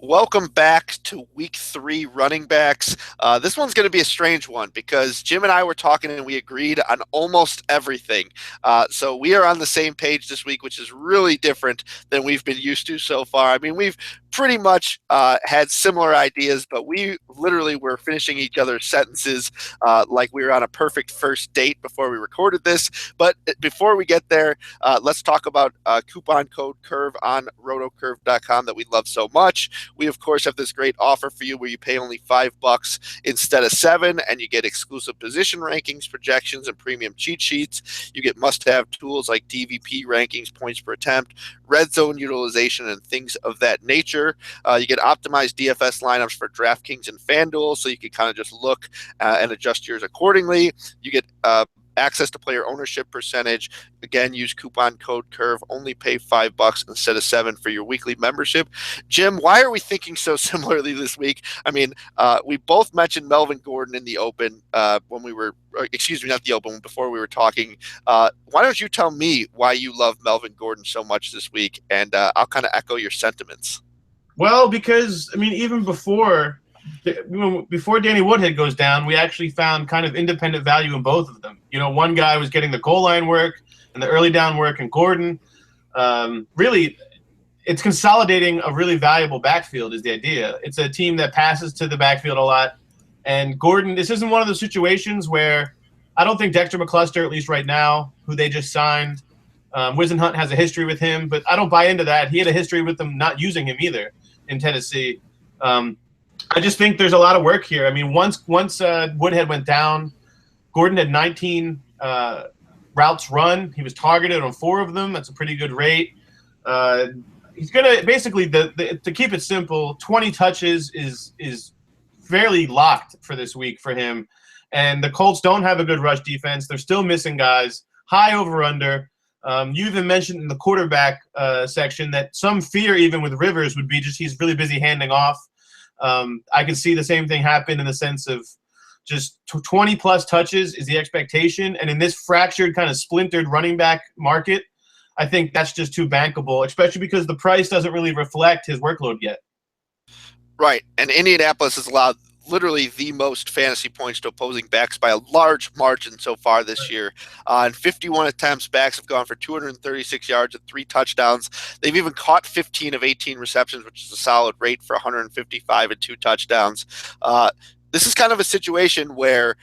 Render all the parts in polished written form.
Welcome back to week 3 running backs. This one's going to be a strange one because Jim and I were talking and we agreed on almost everything. So we are on the same page this week, which is really different than we've been used to so far. I mean, we've pretty much had similar ideas, but we literally were finishing each other's sentences like we were on a perfect first date before we recorded this. But before we get there, let's talk about coupon code CURVE on rotocurve.com that we love so much. We, of course, have this great offer for you where you pay only $5 instead of $7, and you get exclusive position rankings, projections, and premium cheat sheets. You get must-have tools like DVP rankings, points per attempt, red zone utilization, and things of that nature. You get optimized DFS lineups for DraftKings and FanDuel, so you can kind of just look and adjust yours accordingly. You get access to player ownership percentage. Again, use coupon code CURVE. Only pay $5 instead of $7 for your weekly membership. Jim, why are we thinking so similarly this week? I mean, we both mentioned Melvin Gordon in the open when we were, excuse me, not the open, before we were talking. Why don't you tell me why you love Melvin Gordon so much this week, and I'll kind of echo your sentiments. Well, because, I mean, even before Danny Woodhead goes down, we actually found kind of independent value in both of them. You know, one guy was getting the goal line work and the early down work, and Gordon, really, it's consolidating a really valuable backfield is the idea. It's a team that passes to the backfield a lot. And Gordon, this isn't one of those situations where I don't think Dexter McCluster, at least right now, who they just signed, Wisenhunt has a history with him, but I don't buy into that. He had a history with them not using him either in Tennessee. I just think there's a lot of work here. I mean, once Woodhead went down, Gordon had 19 routes run. He was targeted on 4 of them. That's a pretty good rate. He's going to basically, to keep it simple, 20 touches is fairly locked for this week for him. And the Colts don't have a good rush defense. They're still missing guys. High over-under. You even mentioned in the quarterback section that some fear even with Rivers would be just he's really busy handing off. I can see the same thing happen in the sense of just 20-plus touches is the expectation. And in this fractured, kind of splintered running back market, I think that's just too bankable, especially because the price doesn't really reflect his workload yet. Right, and Indianapolis has allowed literally the most fantasy points to opposing backs by a large margin so far this year. In 51 attempts, backs have gone for 236 yards and 3 touchdowns. They've even caught 15 of 18 receptions, which is a solid rate for 155 and 2 touchdowns. This is kind of a situation where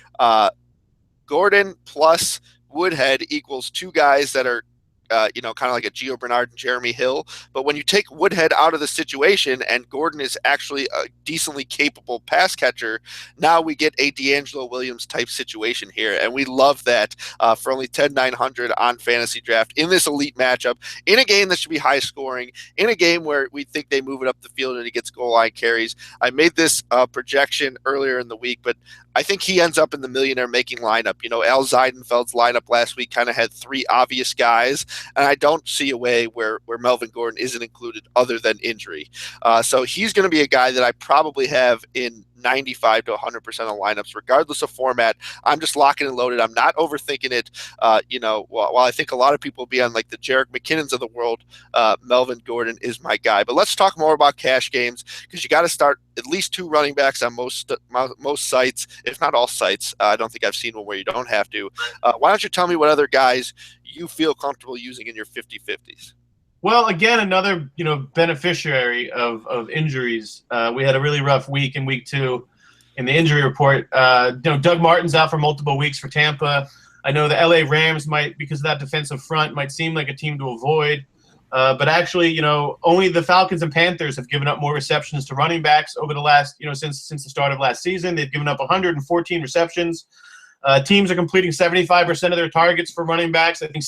Gordon plus Woodhead equals 2 guys that are kind of like a Gio Bernard and Jeremy Hill. But when you take Woodhead out of the situation and Gordon is actually a decently capable pass catcher, now we get a D'Angelo Williams type situation here. And we love that for only $10,900 on Fantasy Draft in this elite matchup, in a game that should be high scoring, in a game where we think they move it up the field and he gets goal line carries. I made this projection earlier in the week, but I think he ends up in the millionaire making lineup. You know, Al Zeidenfeld's lineup last week kind of had 3 obvious guys, and I don't see a way where Melvin Gordon isn't included other than injury. So he's going to be a guy that I probably have in 95 to 100% of lineups, regardless of format. I'm just locking and loaded. I'm not overthinking it. While I think a lot of people will be on like the Jerick McKinnons of the world, Melvin Gordon is my guy. But let's talk more about cash games, because you got to start at least 2 running backs on most sites, if not all sites. I don't think I've seen one where you don't have to. Why don't you tell me what other guys you feel comfortable using in your 50-50s? Well, again, another beneficiary of injuries. We had a really rough week in week 2 in the injury report. Doug Martin's out for multiple weeks for Tampa. I know the LA Rams might, because of that defensive front, might seem like a team to avoid. But actually, only the Falcons and Panthers have given up more receptions to running backs over the last, since the start of last season. They've given up 114 receptions. Teams are completing 75% of their targets for running backs. I think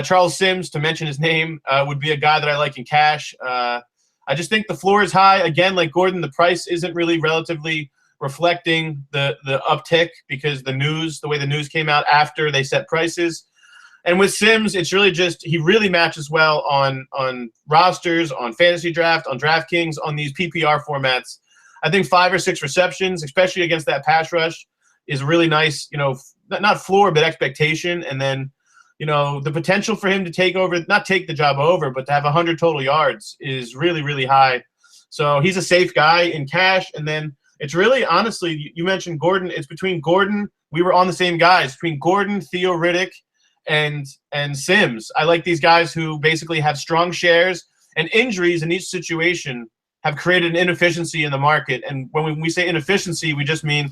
Charles Sims, to mention his name, would be a guy that I like in cash. I just think the floor is high. Again, like Gordon, the price isn't really relatively reflecting the uptick because the way the news came out after they set prices. And with Sims, it's really just he really matches well on rosters, on Fantasy Draft, on DraftKings, on these PPR formats. I think 5 or 6 receptions, especially against that pass rush, is really nice, not floor, but expectation. And then, the potential for him to not take the job over, but to have 100 total yards is really, really high. So he's a safe guy in cash. And then it's really, honestly, you mentioned Gordon. It's between Gordon. We were on the same guys, between Gordon, Theo Riddick, and Sims. I like these guys who basically have strong shares, and injuries in each situation have created an inefficiency in the market. And when we say inefficiency, we just mean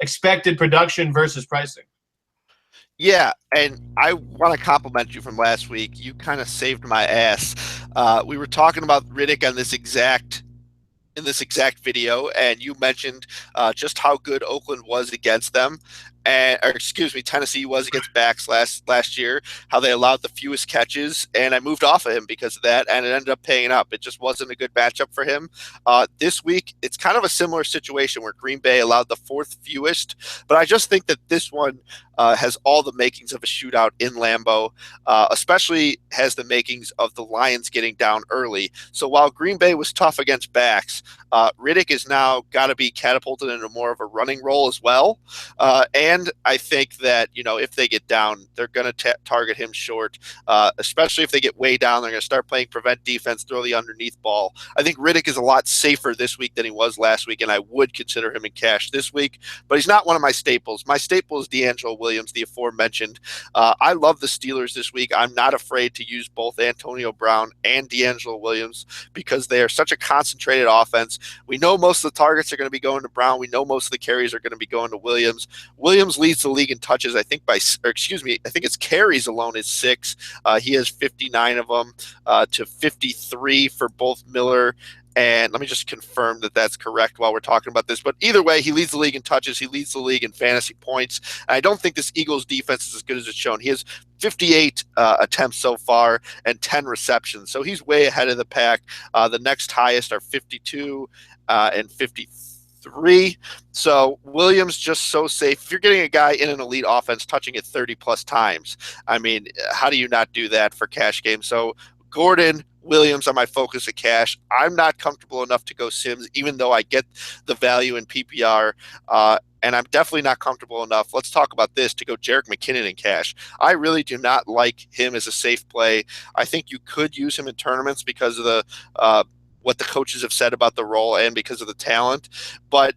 expected production versus pricing. Yeah, and I want to compliment you from last week. You kind of saved my ass. We were talking about Riddick on this exact video, and you mentioned just how good Oakland was against them, or excuse me, Tennessee was against backs last year, how they allowed the fewest catches, and I moved off of him because of that, and it ended up paying up. It just wasn't a good matchup for him. This week, it's kind of a similar situation where Green Bay allowed the fourth fewest, but I just think that this one has all the makings of a shootout in Lambeau, especially has the makings of the Lions getting down early. So while Green Bay was tough against backs, Riddick is now got to be catapulted into more of a running role as well. And I think that, if they get down, they're going to target him short, especially if they get way down. They're going to start playing prevent defense, throw the underneath ball. I think Riddick is a lot safer this week than he was last week, and I would consider him in cash this week, but he's not one of my staples. My staple is D'Angelo Williams, the aforementioned. I love the Steelers this week. I'm not afraid to use both Antonio Brown and D'Angelo Williams because they are such a concentrated offense. We know most of the targets are going to be going to Brown. We know most of the carries are going to be going to Williams. Williams leads the league in touches, I think I think his carries alone is 6. He has 59 of them to 53 for both Miller. And let me just confirm that that's correct while we're talking about this. But either way, he leads the league in touches. He leads the league in fantasy points. And I don't think this Eagles defense is as good as it's shown. He has 58 attempts so far and 10 receptions. So he's way ahead of the pack. The next highest are 52 and 53. So Williams just so safe. If you're getting a guy in an elite offense touching it 30 plus times, I mean, how do you not do that for cash games? So Gordon, Williams are my focus of cash. I'm not comfortable enough to go Sims, even though I get the value in PPR, and I'm definitely not comfortable enough. Let's talk about this to go Jerick McKinnon in cash. I really do not like him as a safe play. I think you could use him in tournaments because of the what the coaches have said about the role and because of the talent. But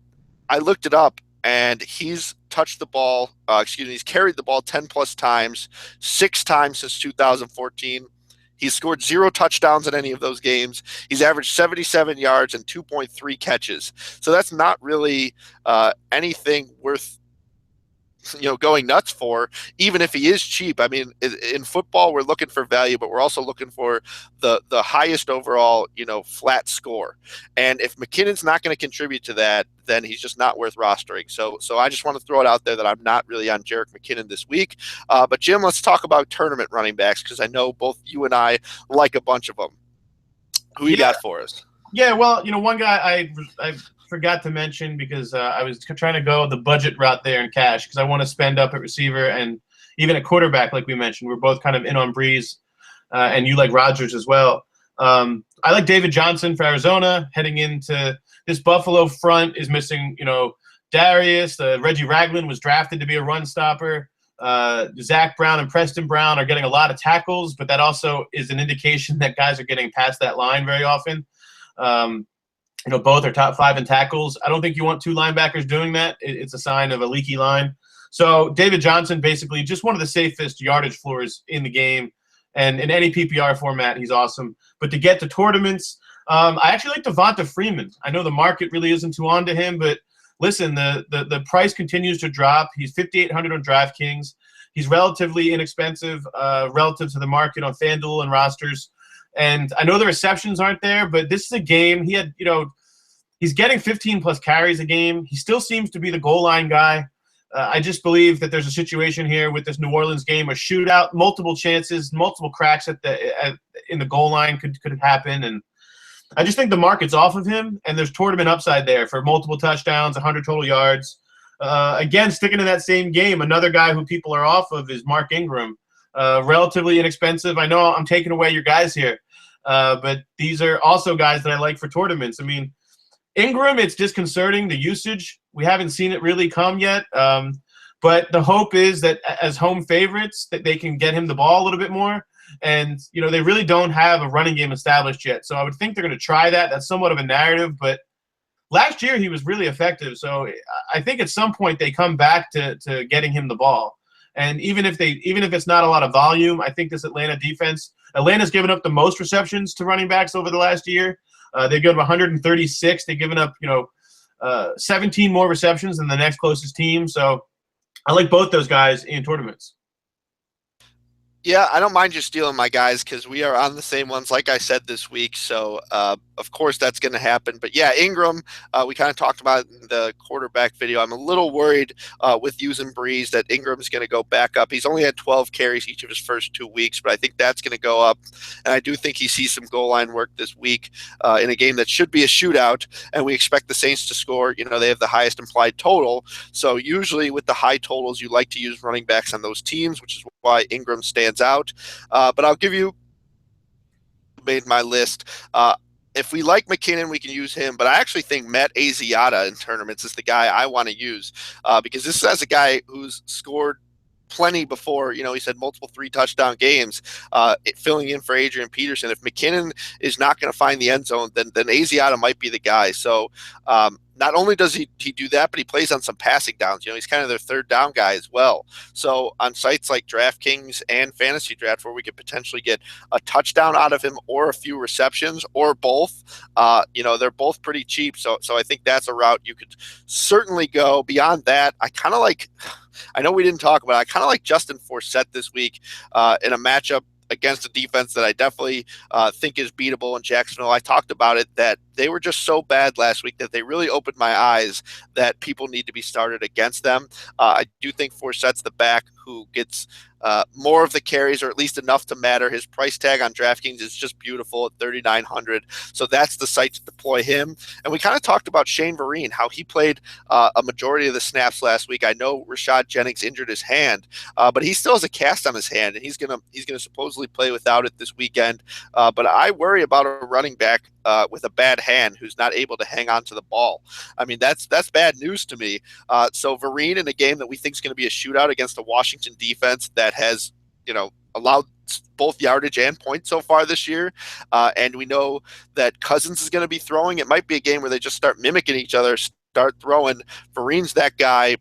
I looked it up, and he's touched the ball. He's carried the ball 10 plus times, 6 times since 2014. He's scored 0 touchdowns in any of those games. He's averaged 77 yards and 2.3 catches. So that's not really anything worth going nuts for, even if he is cheap. I mean, in football, we're looking for value, but we're also looking for the highest overall, flat score. And if McKinnon's not going to contribute to that, then he's just not worth rostering. So I just want to throw it out there that I'm not really on Jerick McKinnon this week. But Jim, let's talk about tournament running backs, because I know both you and I like a bunch of them. Who you got for us? Yeah, well, one guy I forgot to mention because I was trying to go the budget route there in cash because I want to spend up at receiver and even at quarterback, like we mentioned. We're both kind of in on Breeze, and you like Rodgers as well. I like David Johnson for Arizona heading into this Buffalo front is missing, Darius. Reggie Ragland was drafted to be a run stopper. Zach Brown and Preston Brown are getting a lot of tackles, but that also is an indication that guys are getting past that line very often. Both are top 5 in tackles. I don't think you want 2 linebackers doing that. It's a sign of a leaky line. So David Johnson, basically just one of the safest yardage floors in the game. And in any PPR format, he's awesome. But to get to tournaments, I actually like Devonta Freeman. I know the market really isn't too on to him, but listen, the price continues to drop. He's $5,800 on DraftKings. He's relatively inexpensive relative to the market on FanDuel and rosters. And I know the receptions aren't there, but this is a game. He had, he's getting 15 plus carries a game. He still seems to be the goal line guy. I just believe that there's a situation here with this New Orleans game, a shootout, multiple chances, multiple cracks in the goal line could happen. And I just think the market's off of him, and there's tournament upside there for multiple touchdowns, 100 total yards. Again, sticking to that same game, another guy who people are off of is Mark Ingram. Relatively inexpensive. I know I'm taking away your guys here, but these are also guys that I like for tournaments. I mean, Ingram, it's disconcerting, the usage. We haven't seen it really come yet, but the hope is that as home favorites that they can get him the ball a little bit more. And, they really don't have a running game established yet. So I would think they're going to try that. That's somewhat of a narrative, but last year he was really effective. So I think at some point they come back to getting him the ball. And even if it's not a lot of volume, I think this Atlanta's given up the most receptions to running backs over the last year. They've given up 136. They've given up, 17 more receptions than the next closest team. So I like both those guys in tournaments. Yeah, I don't mind you stealing my guys because we are on the same ones, like I said this week. So, of course, that's going to happen. But yeah, Ingram, we kind of talked about in the quarterback video. I'm a little worried with using Breeze that Ingram's going to go back up. He's only had 12 carries each of his first 2 weeks, but I think that's going to go up. And I do think he sees some goal line work this week in a game that should be a shootout. And we expect the Saints to score. They have the highest implied total. So usually with the high totals, you like to use running backs on those teams, which is why Ingram stands out. But I'll give you made my list. If we like McKinnon, we can use him. But I actually think Matt Asiata in tournaments is the guy I want to use because this is a guy who's scored plenty before. He's had multiple 3-touchdown games, filling in for Adrian Peterson. If McKinnon is not going to find the end zone, then Asiata might be the guy. So not only does he do that, but he plays on some passing downs. He's kind of their third down guy as well. So on sites like DraftKings and Fantasy Draft, where we could potentially get a touchdown out of him or a few receptions or both, they're both pretty cheap. So I think that's a route you could certainly go. Beyond that, I know we didn't talk about it. I kind of like Justin Forsett this week in a matchup against a defense that I definitely think is beatable in Jacksonville. I talked about it, that they were just so bad last week that they really opened my eyes that people need to be started against them. I do think Forsett's the back who gets more of the carries, or at least enough to matter. His price tag on DraftKings is just beautiful at $3,900. So that's the site to deploy him. And we kind of talked about Shane Vereen, how he played a majority of the snaps last week. I know Rashad Jennings injured his hand, but he still has a cast on his hand, and he's gonna supposedly play without it this weekend. But I worry about a running back with a bad hand who's not able to hang on to the ball. I mean, that's bad news to me. So Vereen in a game that we think is going to be a shootout against a Washington defense that has, allowed both yardage and points so far this year. And we know that Cousins is going to be throwing. It might be a game where they just start mimicking each other, start throwing. Vereen's that guy.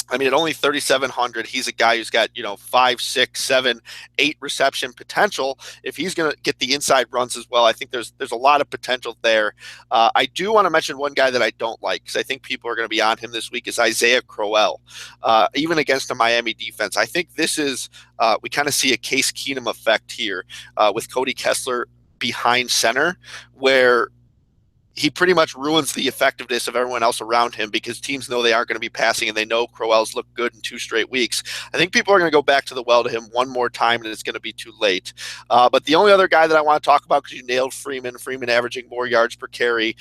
I mean, at only 3,700, he's a guy who's got 5, 6, 7, 8 reception potential. If he's going to get the inside runs as well, I think there's a lot of potential there. I do want to mention one guy that I don't like because I think people are going to be on him this week is Isaiah Crowell. Even against a Miami defense, I think this is we kind of see a Case Keenum effect here with Cody Kessler behind center, where he pretty much ruins the effectiveness of everyone else around him because teams know they aren't going to be passing and they know Crowell's looked good in 2 straight weeks. I think people are going to go back to the well to him one more time and it's going to be too late. But the only other guy that I want to talk about, because you nailed Freeman averaging more yards per carry.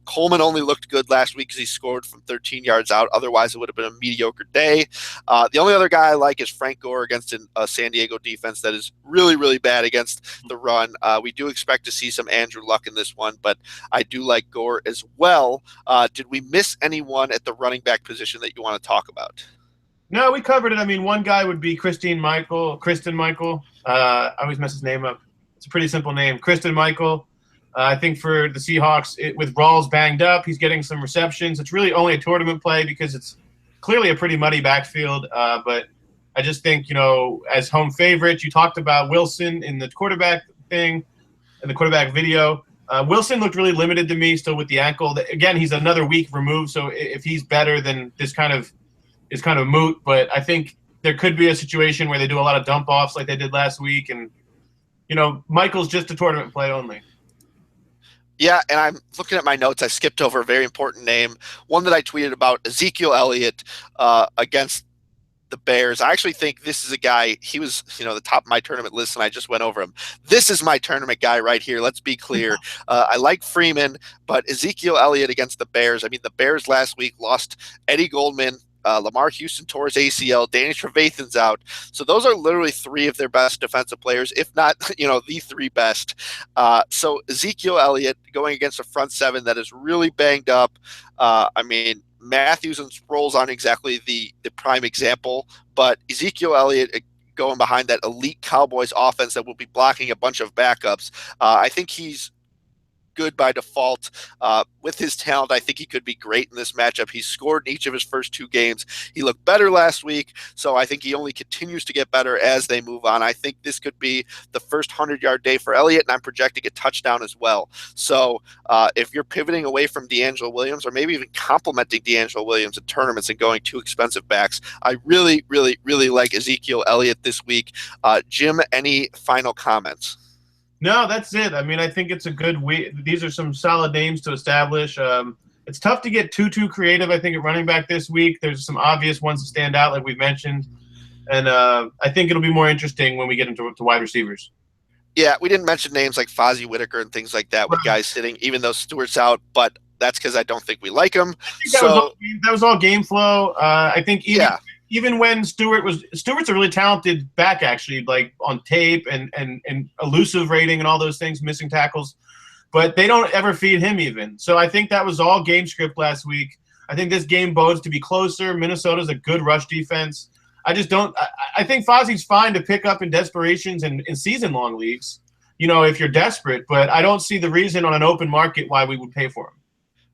Coleman only looked good last week because he scored from 13 yards out. Otherwise, it would have been a mediocre day. The only other guy I like is Frank Gore against a San Diego defense that is really, really bad against the run. We do expect to see some Andrew Luck in this one, but I do like Gore as well. Did we miss anyone at the running back position that you want to talk about? No, we covered it. I mean, one guy would be Kristen Michael. I always mess his name up. It's a pretty simple name. Kristen Michael. I think for the Seahawks, with Rawls banged up, he's getting some receptions. It's really only a tournament play because it's clearly a pretty muddy backfield. But I just think, as home favorite, you talked about Wilson in the quarterback thing, in the quarterback video. Wilson looked really limited to me still with the ankle. Again, he's another week removed, so if he's better, then this kind of is kind of moot. But I think there could be a situation where they do a lot of dump offs like they did last week, and Michael's just a tournament play only. Yeah, and I'm looking at my notes. I skipped over a very important name, one that I tweeted about, Ezekiel Elliott against the Bears. I actually think this is a guy, he was, the top of my tournament list, and I just went over him. This is my tournament guy right here. Let's be clear. I like Freeman, but Ezekiel Elliott against the Bears. I mean, the Bears last week lost Eddie Goldman. Lamar Houston tore his ACL. Danny Trevathan's out. So those are literally 3 of their best defensive players, if not, the 3 best. So Ezekiel Elliott going against a front 7 that is really banged up. I mean, Matthews and Sproles aren't exactly the prime example, but Ezekiel Elliott going behind that elite Cowboys offense that will be blocking a bunch of backups. I think he's good by default. With his talent, I think he could be great in this matchup. He's scored in each of his first 2 games. He looked better last week, so I think he only continues to get better as they move on. I think this could be the first 100-yard day for Elliott, and I'm projecting a touchdown as well. So if you're pivoting away from D'Angelo Williams, or maybe even complimenting D'Angelo Williams in tournaments and going 2 expensive backs, I really, really, really like Ezekiel Elliott this week. Jim, any final comments? No, that's it. I mean, I think it's a good week. These are some solid names to establish. It's tough to get too creative, I think, at running back this week. There's some obvious ones that stand out, like we've mentioned. And I think it'll be more interesting when we get into wide receivers. Yeah, we didn't mention names like Fozzie Whitaker and things like that with guys sitting, even though Stewart's out, but that's because I don't think we like him. That was all game flow. I think even when Stewart's a really talented back, actually, like on tape and elusive rating and all those things, missing tackles, but they don't ever feed him even. So I think that was all game script last week. I think this game bodes to be closer. Minnesota's a good rush defense. I think Fozzie's fine to pick up in desperations and in season-long leagues, if you're desperate, but I don't see the reason on an open market why we would pay for him.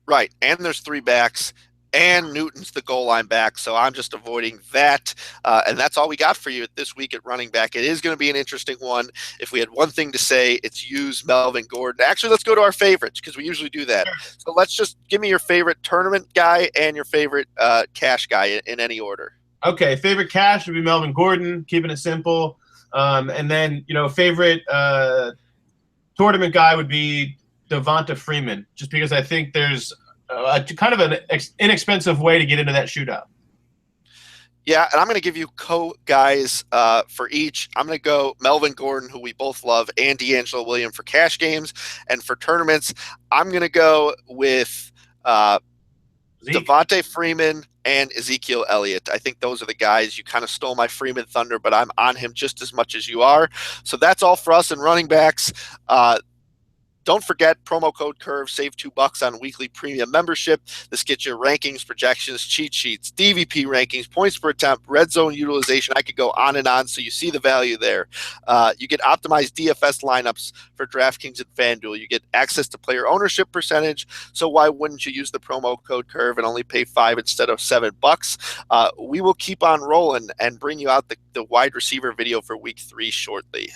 Right, and there's 3 backs, and Newton's the goal line back, so I'm just avoiding that. And that's all we got for you this week at running back. It is going to be an interesting one. If we had one thing to say, it's use Melvin Gordon. Actually, let's go to our favorites because we usually do that. So let's just give me your favorite tournament guy and your favorite cash guy in any order. Okay, favorite cash would be Melvin Gordon, keeping it simple. And then, favorite tournament guy would be Devonta Freeman, just because I think there's kind of an inexpensive way to get into that shootout. Yeah, and I'm going to give you co-guys for each. I'm going to go Melvin Gordon, who we both love, and D'Angelo Williams for cash games. And for tournaments, I'm going to go with Devonta Freeman and Ezekiel Elliott. I think those are the guys. You kind of stole my Freeman thunder, but I'm on him just as much as you are. So that's all for us in running backs. Don't forget, promo code CURVE, save $2 on weekly premium membership. This gets your rankings, projections, cheat sheets, DVP rankings, points per attempt, red zone utilization. I could go on and on, so you see the value there. You get optimized DFS lineups for DraftKings and FanDuel. You get access to player ownership percentage, so why wouldn't you use the promo code CURVE and only pay $5 instead of $7? We will keep on rolling and bring you out the wide receiver video for week 3 shortly.